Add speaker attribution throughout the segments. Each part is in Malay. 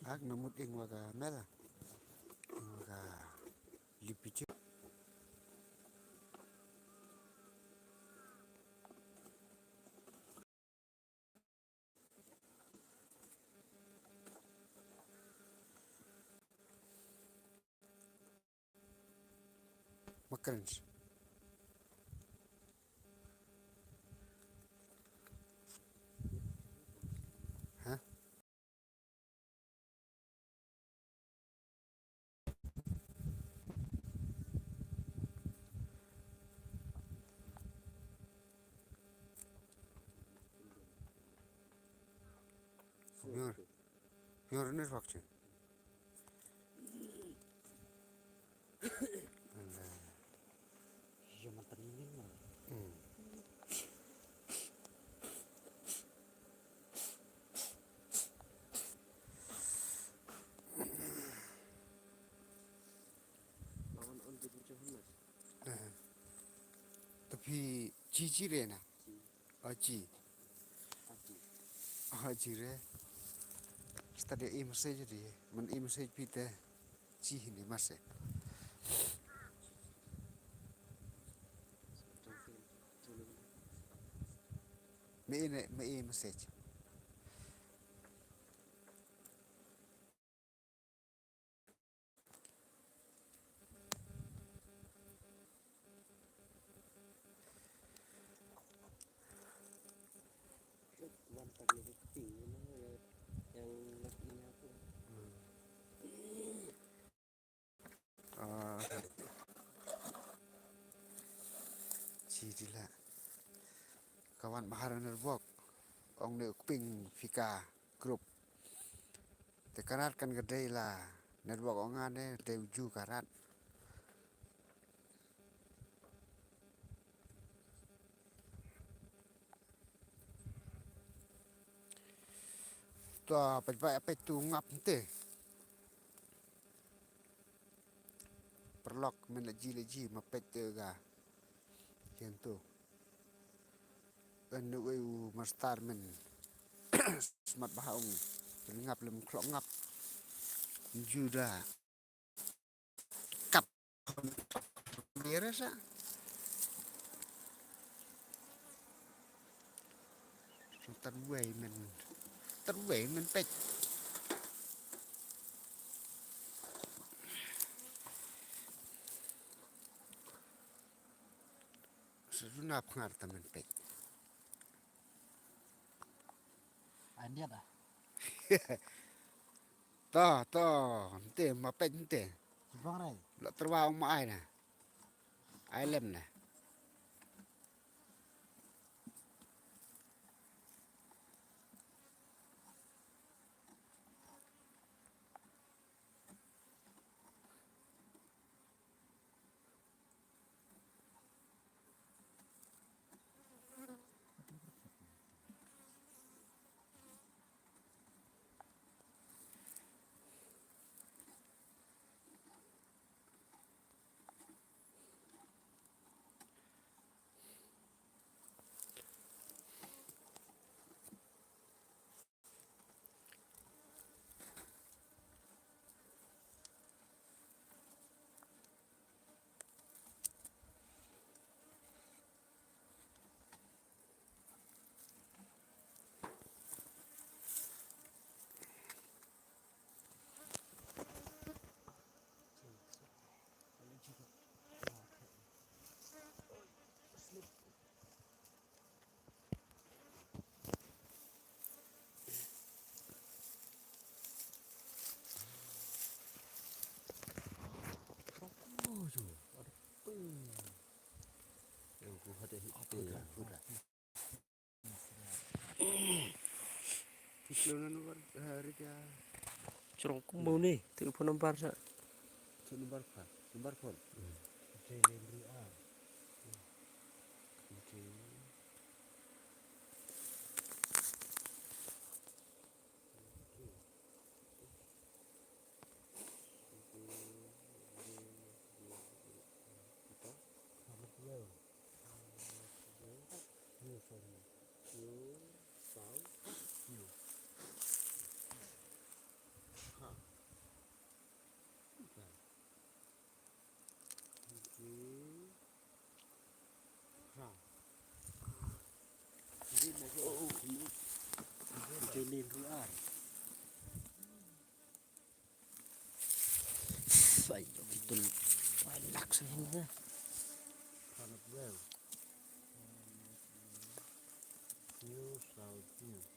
Speaker 1: Ak namut ing waga mela. Ing waga lipicu. Makrens. Hah? Biar. Biar ner waktu.
Speaker 2: Iya mantan ini mah. Lawan on di puncak mas.
Speaker 1: Tapi cici rena. Aji.
Speaker 2: Aji.
Speaker 1: Aji re. Stadi imsej jadi. Men imsej pite. Ci ini masih.
Speaker 2: Tangkil. Tulung.
Speaker 1: Me imsej.
Speaker 2: Mantap nih ping memang yang lakinya aku.
Speaker 1: Ci lah. Kawan baharan nerbok. Ong ne ping fika grup. Tekarat kan gede lah. Nerbok ongane de uju karat. Tua apa itu ngap te. Perlok leji mapet te ga. Yang tu. Anu eu mastar men. Smart bahaung. Ngap lem klok ngap. Juda. Kap. Merasa. Terway men pet. Seduna pengar temen pet.
Speaker 2: Ania dah.
Speaker 1: Ente mapet ente.
Speaker 2: Jepang rai.
Speaker 1: Lo terwa ma ai na. Ai lem na.
Speaker 2: Oh tu. Ada ping. Yang ku ada itu.
Speaker 1: Udah. Iklan luar hari dia.
Speaker 2: Curang kumbau ni. Telefon nomor sa.
Speaker 1: Nomor phone.
Speaker 2: Delivery ah.
Speaker 3: Baik, itu banyak sehingga.
Speaker 2: Kind of well. New South Wales.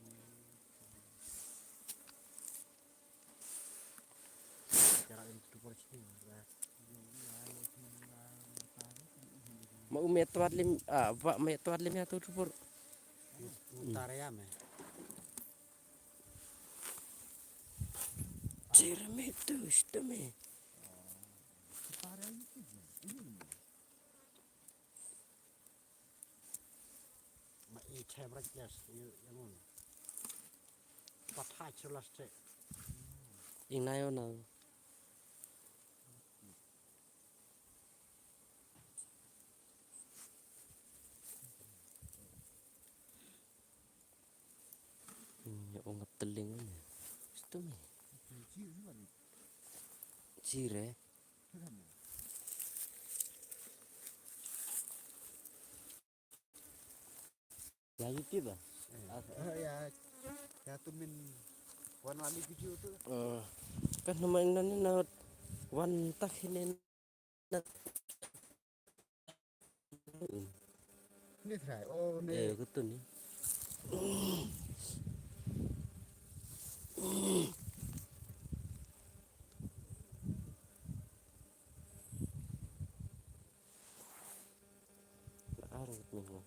Speaker 2: Cara itu por sini.
Speaker 3: Mau metuat pak metuat lim ya tuh pur.
Speaker 2: Utara ya me.
Speaker 3: Cerme tuh, isteme.
Speaker 2: Ma i tebrak jas yang un. Patah jelas cek.
Speaker 3: Ing nayo nang. Ya ongap teling aja. Isteme. Cire. Ya YouTube ah.
Speaker 1: Ya tu min wan wali video tu.
Speaker 3: Kan nama ini naut wan tak ini nak.
Speaker 1: Ni try. Oh ni.
Speaker 3: Betul nih. Arut nih.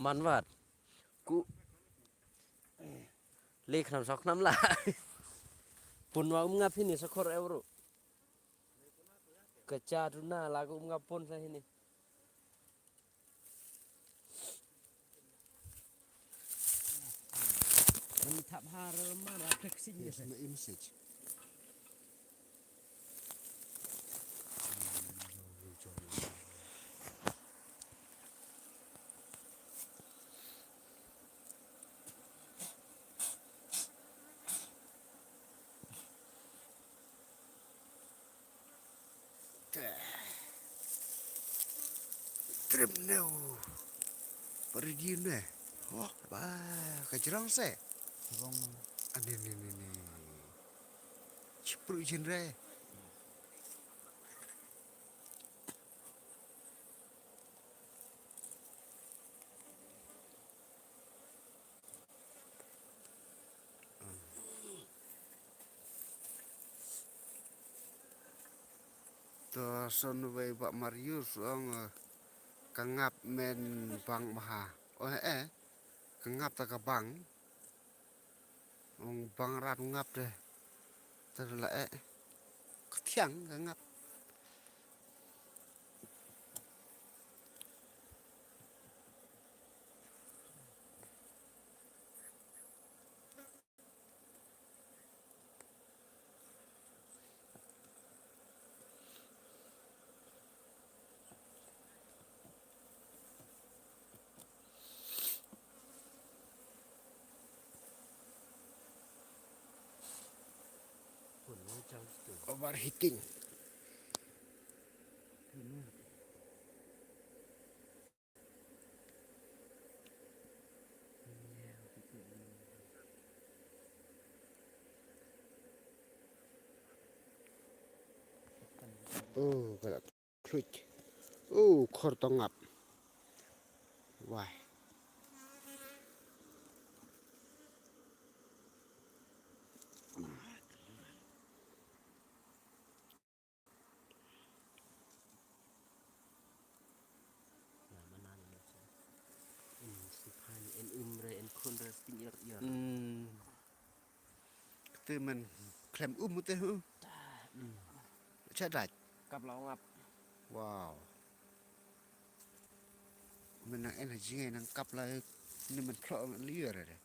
Speaker 3: Manfaat ku lek 6 lah. Pun mau ngap ini sekor euro. Kecaduna lagu ngapun saya ini. Mentap harma refleksi
Speaker 1: Yes, my message. Trim now. Pergi ni. Oh, bah, kejerang se.
Speaker 2: Wrong.
Speaker 1: Ni. Cepru genre. To son way Pak Marius ang kangap men bang maha. Oh kangap ta ka bang. Ong bang rat ngap deh. Terla ketiang kangap.
Speaker 2: Pun macam tu.
Speaker 1: Overheating. Oh, kalau klik. Oh, khor tongap. Wah.
Speaker 3: Nah, mana ni macam. Sipan en umre en konra stingir ya.
Speaker 1: Itu men klem tu hu. Cadat.
Speaker 3: Kap lau ngap.
Speaker 1: Wow. Men มันนั่งเอ็นหายจีไงนั่งกลับเลยนี่มันเพราะมันเลี้ยอะไรเด้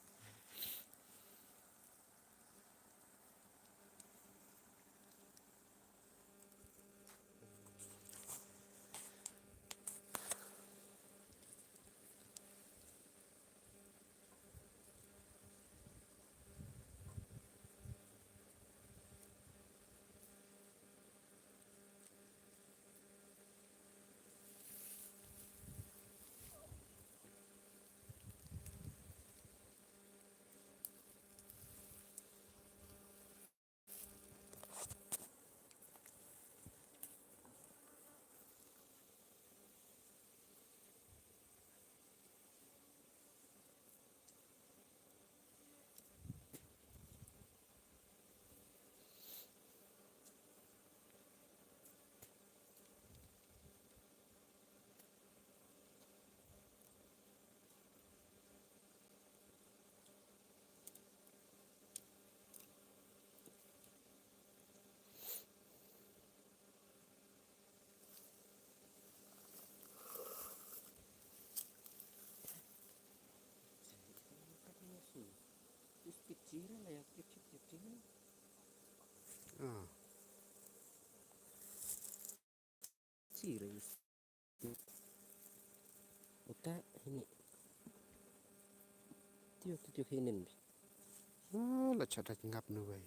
Speaker 3: kecil lah ya kecil serius otak ini tiup hinin
Speaker 1: là chợ đặt ngập nữa vậy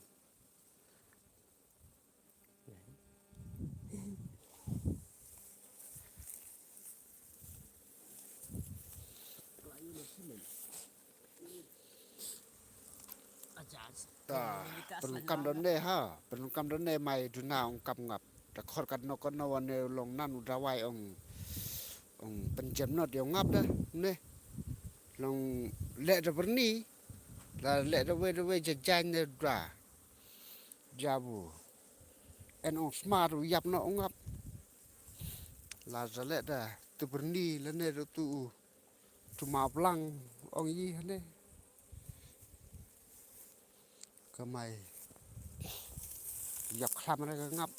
Speaker 1: ta penungkam dan deh ha penungkam dan deh mai duna ong kam ngap ta khor kat no kon no wan long nan u dawai ong penjem not yo ngap dah ne long le da berni la le da we jajan ne dra jabu en ong smart u yap no ngap la za le da tu berni la ne tu ma blang ong yi neก็ไม่หยับคลำอะไรก็งับ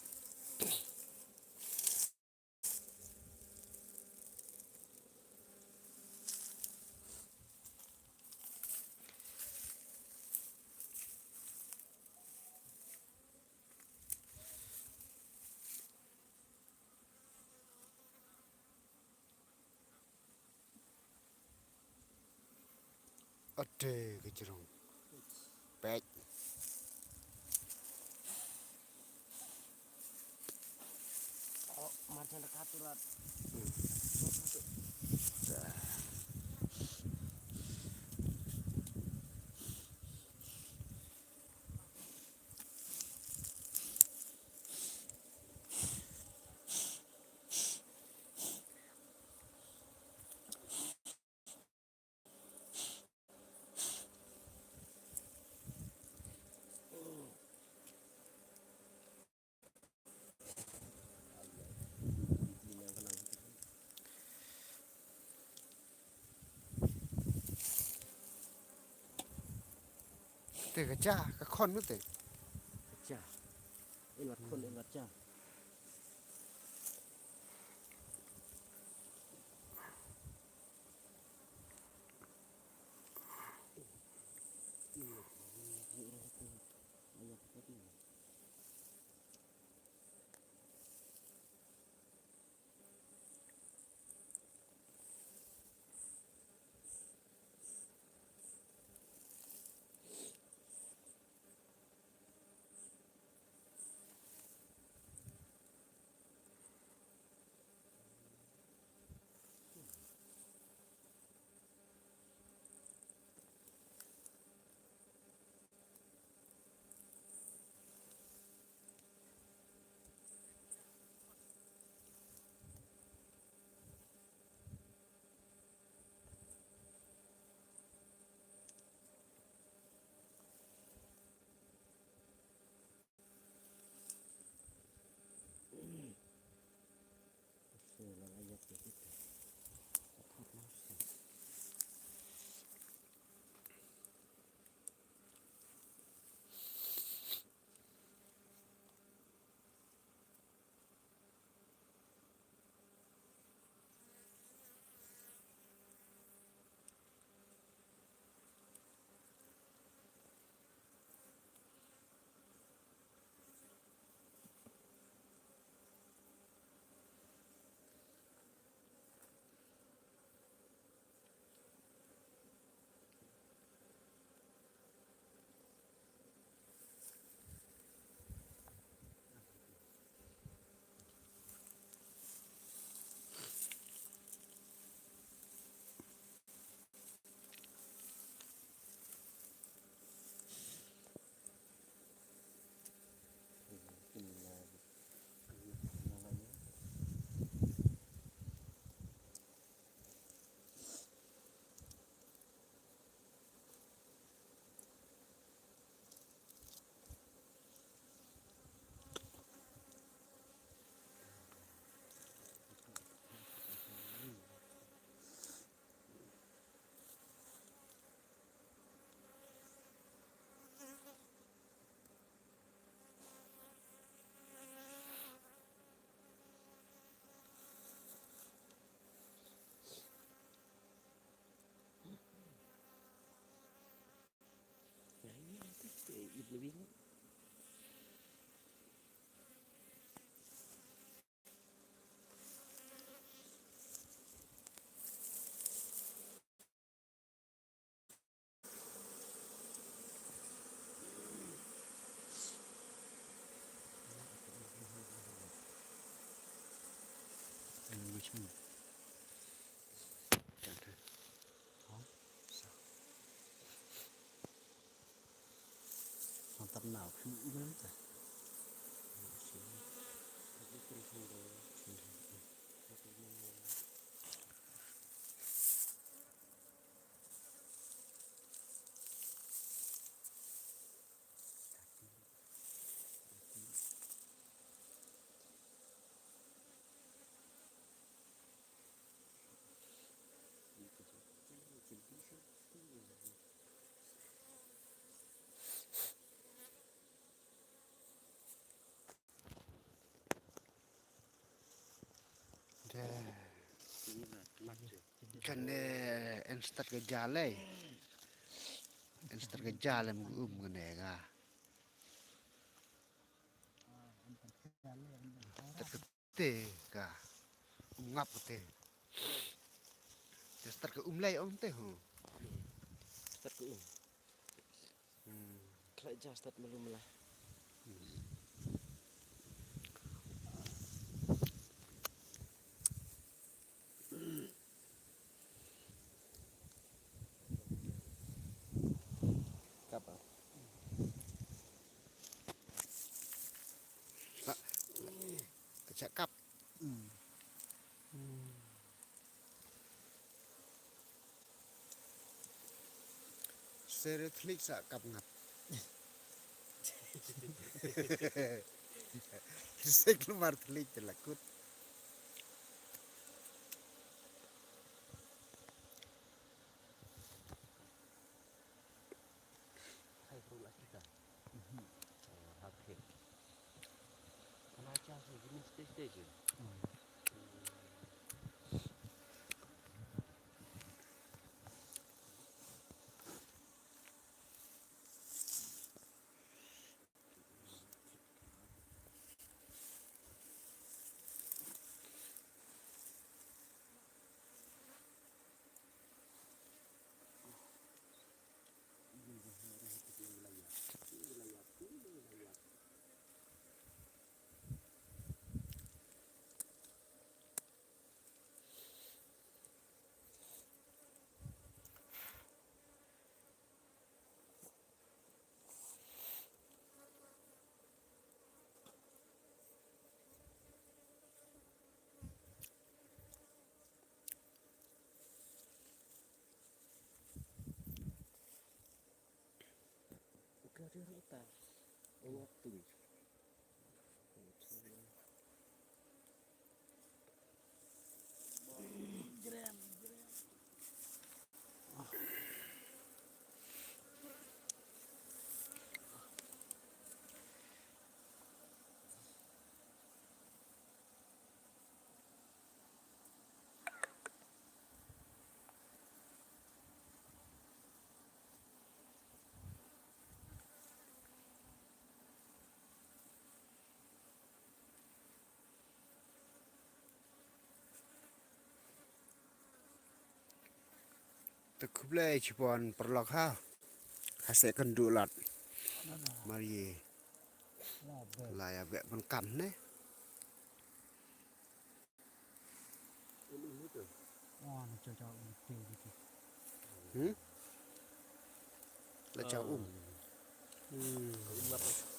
Speaker 1: อดเดก็จะลงเป็ด
Speaker 3: macam dekat turat
Speaker 1: แต่ก็จ้าก็ค่อนนู้นแต่
Speaker 3: cha ilat kon ilat cha lebih.
Speaker 2: Which one? Mantap nào khi uống ta.
Speaker 1: Kan en start ke jale. En start ke jale ngene ga. Start ke te ga. Ngap te. Start ke umlai om te ho.
Speaker 3: Start ke Kerja start belum lah. Kapan?
Speaker 1: Cakap. Seret klik sa kap ngap. Saya keluar telik telakut.
Speaker 3: Hai pula kita. Oke. Kalau aja sih gini stage. Kerja kita. Waktu.
Speaker 1: Terkublai cipon perlok ha. Hasek kendulat. Mari. Lai agak menkam ne.
Speaker 3: Ini tu.
Speaker 2: Oh, nó cho tiêu gitu.
Speaker 1: La chau.
Speaker 3: Apa?